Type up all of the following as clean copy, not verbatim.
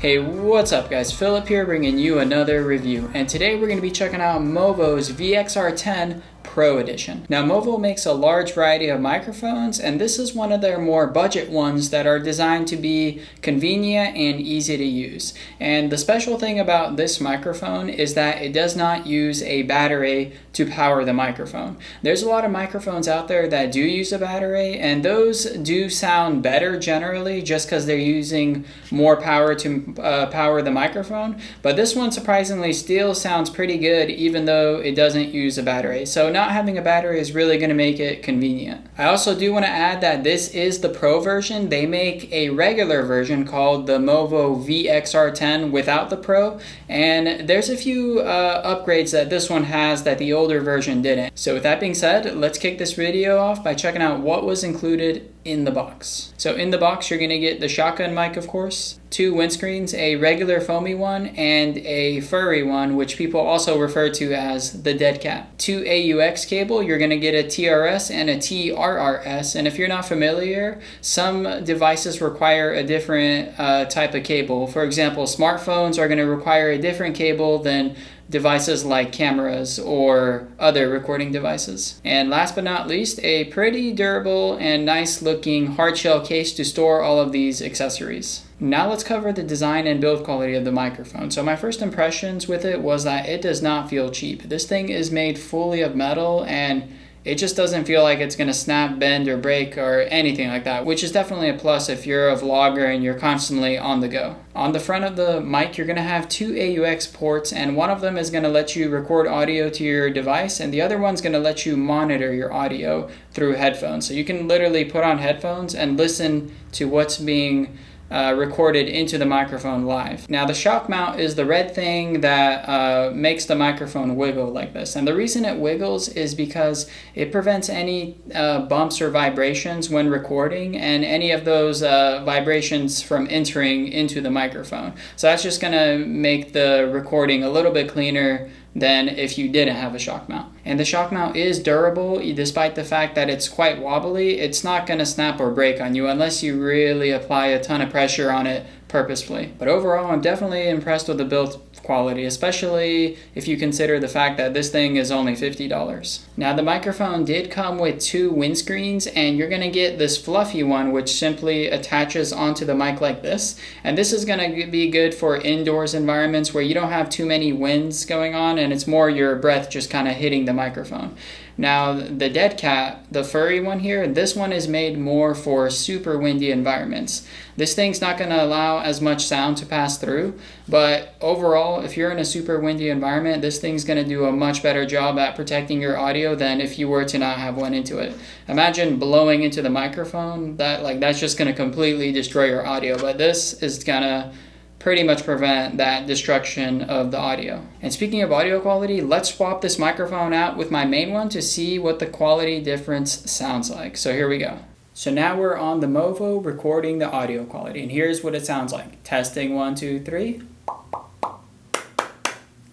Hey, what's up guys? Philip here bringing you another review, and today we're going to be checking out Movo's VXR10-PRO edition. Now Movo makes a large variety of microphones, and this is one of their more budget ones that are designed to be convenient and easy to use. And the special thing about this microphone is that it does not use a battery to power the microphone. There's a lot of microphones out there that do use a battery, and those do sound better generally just because they're using more power to power the microphone, but this one surprisingly still sounds pretty good even though it doesn't use a battery. So not having a battery is really going to make it convenient. I also do want to add that this is the Pro version. They make a regular version called the Movo VXR10 without the Pro, and there's a few upgrades that this one has that the older version didn't. So with that being said, let's kick this video off by checking out what was included in the box. So in the box you're going to get the shotgun mic, of course, 2 windscreens, a regular foamy one and a furry one, which people also refer to as the dead cat. 2 AUX cable, you're going to get a TRRS and a TRRS, and if you're not familiar, some devices require a different type of cable. For example, smartphones are going to require a different cable than devices like cameras or other recording devices. And last but not least, a pretty durable and nice looking hard shell case to store all of these accessories. Now let's cover the design and build quality of the microphone. So my first impressions with it was that it does not feel cheap. This thing is made fully of metal, and it just doesn't feel like it's going to snap, bend, or break or anything like that, which is definitely a plus if you're a vlogger and you're constantly on the go. On the front of the mic, you're going to have 2 AUX ports, and one of them is going to let you record audio to your device, and the other one's going to let you monitor your audio through headphones. So you can literally put on headphones and listen to what's being recorded into the microphone live. Now the Shockmount is the red thing that makes the microphone wiggle like this, and the reason it wiggles is because it prevents any bumps or vibrations when recording, and any of those vibrations from entering into the microphone. So that's just going to make the recording a little bit cleaner than if you didn't have a shock mount. And the shock mount is durable, despite the fact that it's quite wobbly. It's not going to snap or break on you unless you really apply a ton of pressure on it purposefully. But overall, I'm definitely impressed with the build quality, especially if you consider the fact that this thing is only $50. Now the microphone did come with 2 windscreens, and you're going to get this fluffy one which simply attaches onto the mic like this, and this is going to be good for indoors environments where you don't have too many winds going on and it's more your breath just kind of hitting the microphone. Now the dead cat, the furry one here, this one is made more for super windy environments. This thing's not going to allow as much sound to pass through, but overall, if you're in a super windy environment, this thing's going to do a much better job at protecting your audio than if you were to not have one into it. Imagine blowing into the microphone, that's just going to completely destroy your audio, but this is going to pretty much prevent that destruction of the audio. And speaking of audio quality, let's swap this microphone out with my main one to see what the quality difference sounds like. So here we go. So now we're on the Movo recording the audio quality, and here's what it sounds like. Testing 1, 2, 3.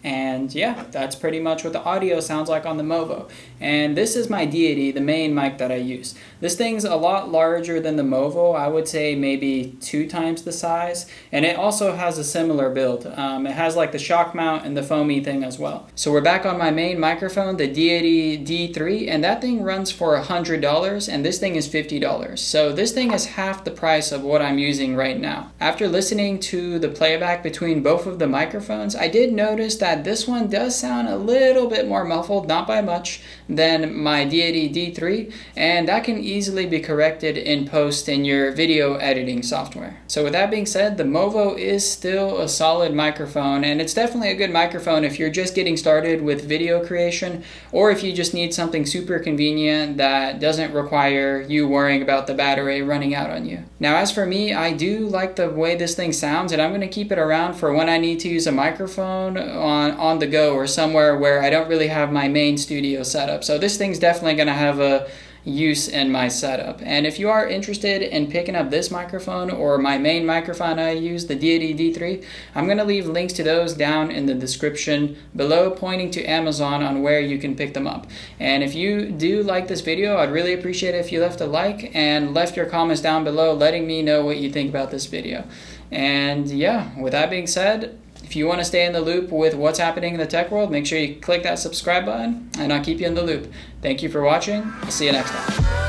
And yeah, that's pretty much what the audio sounds like on the Movo. And this is my Deity, the main mic that I use. This thing's a lot larger than the Movo. I would say maybe 2 times the size. And it also has a similar build. It has like the shock mount and the foamy thing as well. So we're back on my main microphone, the Deity D3, and that thing runs for $100, and this thing is $50. So this thing is half the price of what I'm using right now. After listening to the playback between both of the microphones, I did notice that this one does sound a little bit more muffled, not by much, than my Deity D3, and that can easily be corrected in post in your video editing software. So with that being said, the Movo is still a solid microphone, and it's definitely a good microphone if you're just getting started with video creation, or if you just need something super convenient that doesn't require you worrying about the battery running out on you. Now as for me, I do like the way this thing sounds, and I'm going to keep it around for when I need to use a microphone on the go or somewhere where I don't really have my main studio set up. So this thing's definitely going to have a use in my setup. And if you are interested in picking up this microphone or my main microphone I use, the Deity D3, I'm going to leave links to those down in the description below, pointing to Amazon on where you can pick them up. And if you do like this video, I'd really appreciate it if you left a like and left your comments down below letting me know what you think about this video. And yeah, with that being said, if you want to stay in the loop with what's happening in the tech world, make sure you click that subscribe button and I'll keep you in the loop. Thank you for watching. I'll see you next time.